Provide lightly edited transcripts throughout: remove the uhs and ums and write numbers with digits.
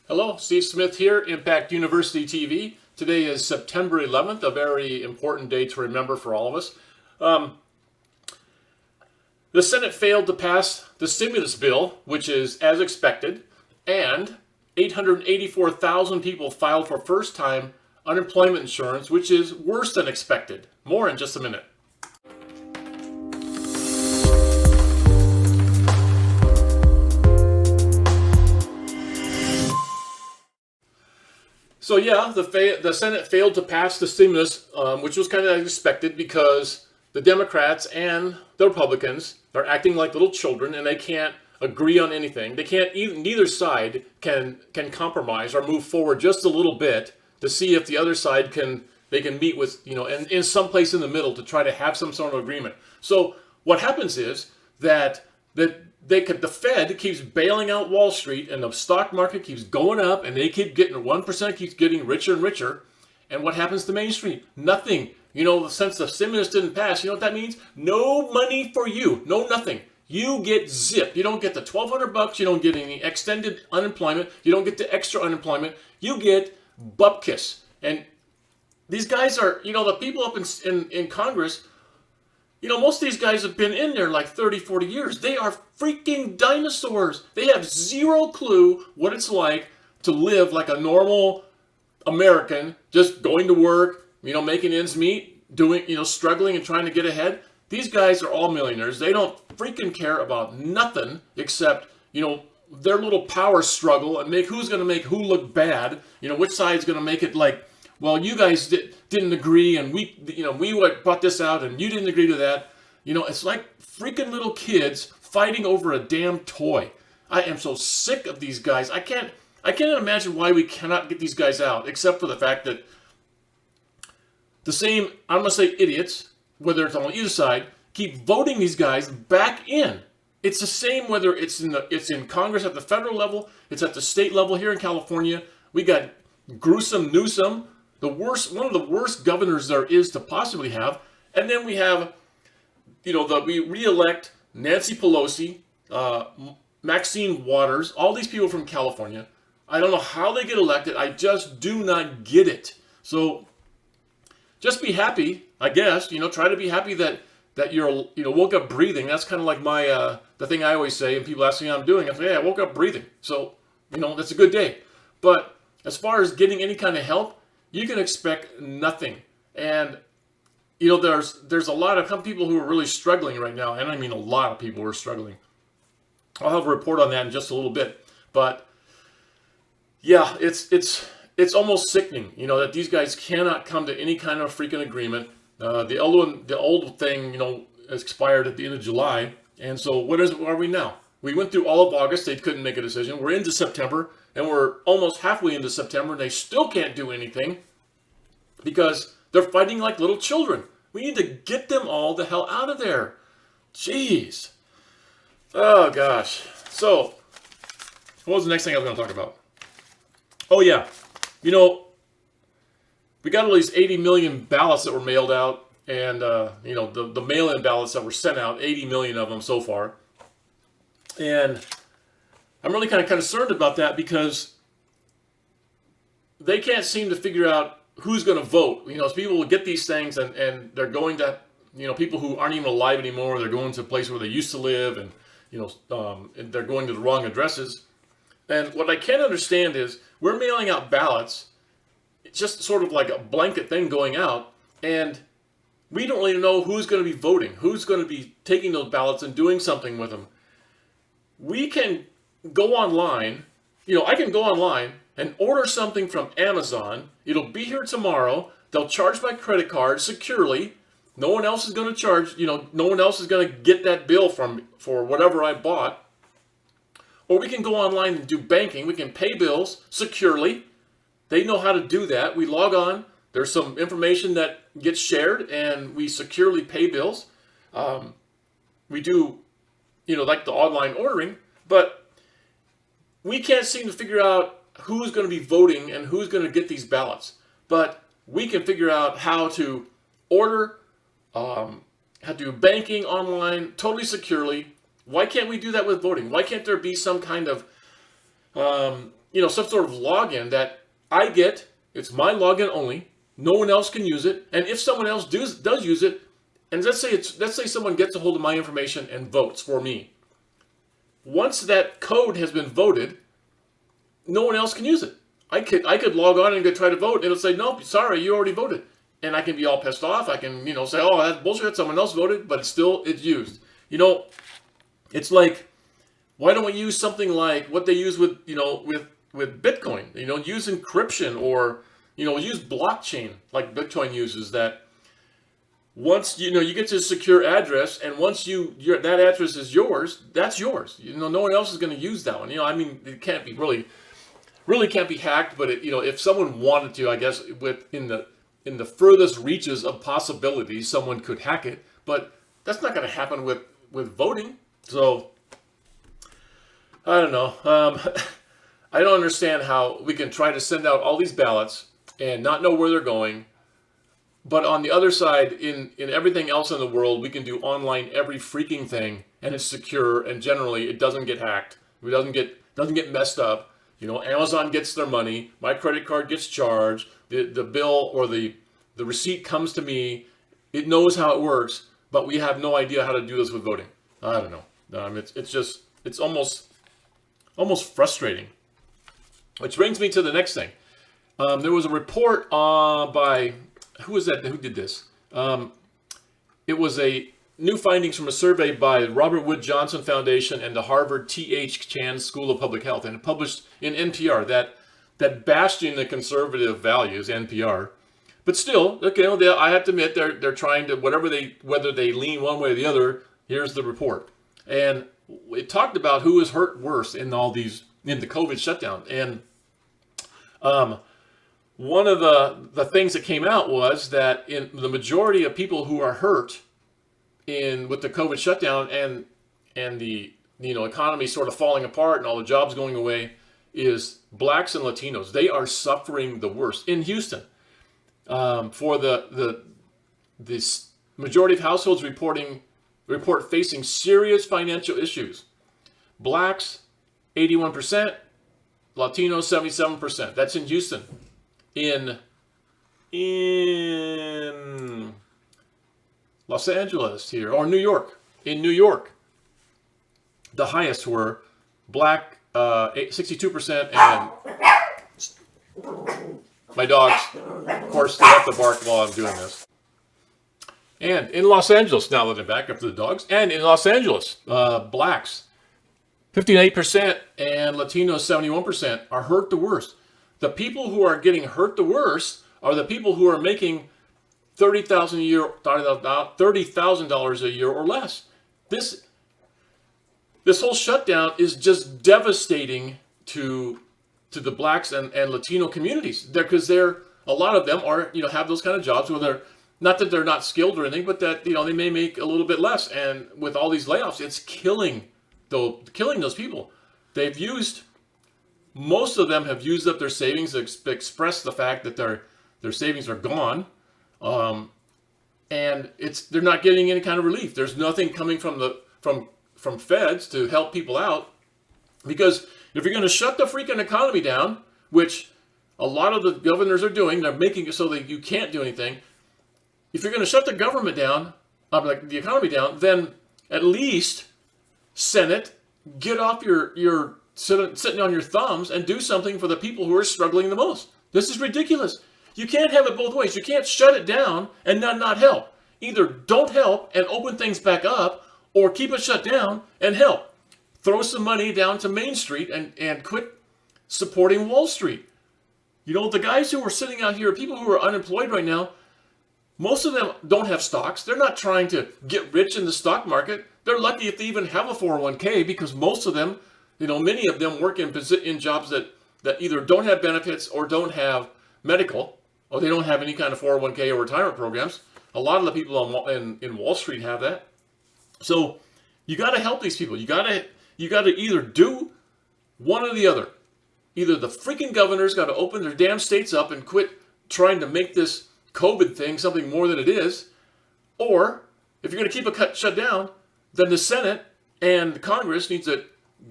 Hello, Steve Smith here, Impact University TV. Today is September 11th, a very important day to remember for all of us. The Senate failed to pass the stimulus bill, which is as expected, and 884,000 people filed for first-time unemployment insurance, which is worse than expected. More in just a minute. So yeah, the Senate failed to pass the stimulus, which was kind of expected because the Democrats and the Republicans are acting like little children, and they can't agree on anything. They can't even, neither side can compromise or move forward just a little bit to see if the other side can meet with, in some place in the middle to try to have some sort of agreement. So what happens is that the Fed keeps bailing out Wall Street, and the stock market keeps going up, and they keep getting 1% keeps getting richer and richer. And what happens to Main Street? Nothing. Since the stimulus didn't pass, you know what that means? No money for you. No nothing. You get zipped. You don't get the $1,200. You don't get any extended unemployment. You don't get the extra unemployment. You get bupkis. And these guys are, the people up in Congress. Most of these guys have been in there like 30, 40 years. They are freaking dinosaurs. They have zero clue what it's like to live like a normal American, just going to work, making ends meet, struggling and trying to get ahead. These guys are all millionaires. They don't freaking care about nothing except, their little power struggle and who's going to make who look bad, which side's going to make it like, well, you guys didn't agree, and we brought this out, and you didn't agree to that. It's like freaking little kids fighting over a damn toy. I am so sick of these guys. I can't imagine why we cannot get these guys out, except for the fact that the same, I'm going to say idiots, whether it's on either side, keep voting these guys back in. It's the same whether it's in Congress at the federal level, it's at the state level here in California. We got gruesome Newsom, one of the worst governors there is to possibly have. And then we have, we re-elect Nancy Pelosi, Maxine Waters, all these people from California. I don't know how they get elected. I just do not get it. So just be happy, I guess. Try to be happy that you're, woke up breathing. That's kind of like my, the thing I always say, and people ask me how I'm doing. I say, hey, I woke up breathing. So, that's a good day. But as far as getting any kind of help, you can expect nothing. And, there's a lot of people who are really struggling right now. And I mean a lot of people who are struggling. I'll have a report on that in just a little bit. But, yeah, it's almost sickening, that these guys cannot come to any kind of freaking agreement. The old thing, expired at the end of July. And so what are we now? We went through all of August. They couldn't make a decision. We're into September, and we're almost halfway into September, and they still can't do anything because they're fighting like little children. We need to get them all the hell out of there. Jeez. Oh, gosh. So, what was the next thing I was going to talk about? Oh, yeah. We got all these 80 million ballots that were mailed out, and, the mail-in ballots that were sent out, 80 million of them so far. And I'm really kind of concerned about that because they can't seem to figure out who's going to vote. People will get these things and they're going to, people who aren't even alive anymore, they're going to a place where they used to live, and, and they're going to the wrong addresses. And what I can't understand is we're mailing out ballots. It's just sort of like a blanket thing going out, and we don't really know who's going to be voting, who's going to be taking those ballots and doing something with them. We can go online, I can go online and order something from Amazon. It'll be here tomorrow. They'll charge my credit card securely. No one else is going to charge, no one else is going to get that bill for whatever I bought. Or we can go online and do banking. We can pay bills securely. They know how to do that. We log on. There's some information that gets shared, and we securely pay bills. We do, like the online ordering, but we can't seem to figure out who's going to be voting and who's going to get these ballots. But we can figure out how to order, how to do banking online, totally securely. Why can't we do that with voting? Why can't there be some kind of some sort of login that I get. It's my login only. No one else can use it. And if someone else does use it, and let's say someone gets a hold of my information and votes for me. Once that code has been voted, no one else can use it. I could log on and go try to vote, and it'll say, "No, sorry, you already voted." And I can be all pissed off. I can, say, "Oh, that's bullshit. Someone else voted," but it's used. It's like, why don't we use something like what they use with Bitcoin? Use encryption, or use blockchain like Bitcoin uses. That once you get to a secure address, and once that address is yours, that's yours. No one else is going to use that one. It can't be really can't be hacked. But if someone wanted to, I guess in the furthest reaches of possibilities, someone could hack it. But that's not going to happen with voting. So I don't know. I don't understand how we can try to send out all these ballots and not know where they're going. But on the other side, in everything else in the world, we can do online every freaking thing, and it's secure, and generally it doesn't get hacked. It doesn't get messed up. Amazon gets their money. My credit card gets charged. The bill or the receipt comes to me. It knows how it works, but we have no idea how to do this with voting. I don't know. It's almost frustrating. Which brings me to the next thing. There was a report by, who was that? Who did this? It was a new findings from a survey by Robert Wood Johnson Foundation and the Harvard T.H. Chan School of Public Health, and it published in NPR, that bastion of conservative values, NPR. But still, okay, I have to admit they're trying to, whether they lean one way or the other. Here's the report, and it talked about who was hurt worse in the COVID shutdown. And one of the things that came out was that in the majority of people who are hurt with the COVID shutdown and the economy sort of falling apart and all the jobs going away is blacks and Latinos. They are suffering the worst in Houston. For this majority of households report facing serious financial issues. Blacks, 81%, Latinos, 77%. That's in Houston. In Los Angeles here, or New York. In New York, the highest were black, 62%, and my dogs, of course, they have to bark while I'm doing this. And in Los Angeles, now that I'm back up to the dogs, and in Los Angeles, blacks, 58%, and Latinos, 71%, are hurt the worst. The people who are getting hurt the worst are the people who are making $30,000 a year or less. This whole shutdown is just devastating to the blacks and Latino communities. Because a lot of them are have those kind of jobs where they're not that they're not skilled or anything, but that they may make a little bit less. And with all these layoffs, it's killing those people. Most of them have used up their savings to express the fact that their savings are gone. And they're not getting any kind of relief. There's nothing coming from feds to help people out, because if you're going to shut the freaking economy down, which a lot of the governors are doing, they're making it so that you can't do anything. If you're going to shut the government down, the economy down, then at least Senate, get off your sitting on your thumbs and do something for the people who are struggling the most. This is ridiculous. You can't have it both ways. You can't shut it down and not help. Either don't help and open things back up, or keep it shut down and help. Throw some money down to Main Street and quit supporting Wall Street. The guys who are sitting out here, people who are unemployed right now, most of them don't have stocks. They're not trying to get rich in the stock market. They're lucky if they even have a 401k, because most of them, many of them work in jobs that either don't have benefits or don't have medical, or they don't have any kind of 401k or retirement programs. A lot of the people in Wall Street have that. So you got to help these people. You got to either do one or the other. Either the freaking governors got to open their damn states up and quit trying to make this COVID thing something more than it is, or if you're going to keep it shut down, then the Senate and Congress needs to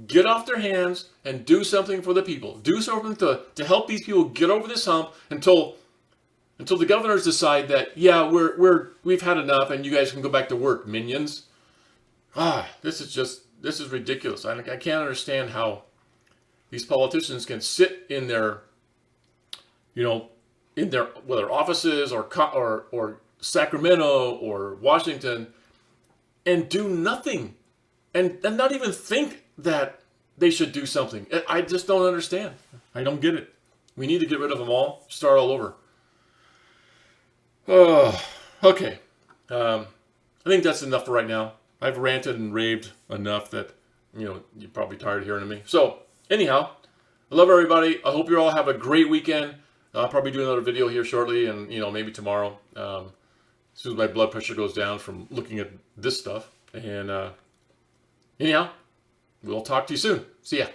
get off their hands and do something for the people. Do something to help these people get over this hump until the governors decide that, yeah, we've had enough and you guys can go back to work, minions. This is ridiculous. I can't understand how these politicians can sit in their, whether offices or Sacramento or Washington, and do nothing, and not even think that they should do something. I just don't understand. I don't get it. We need to get rid of them all. Start all over. Oh, okay. I think that's enough for right now. I've ranted and raved enough that, you're probably tired of hearing me. So, anyhow, I love everybody. I hope you all have a great weekend. I'll probably do another video here shortly and, maybe tomorrow. As soon as my blood pressure goes down from looking at this stuff. And, anyhow, we'll talk to you soon. See ya.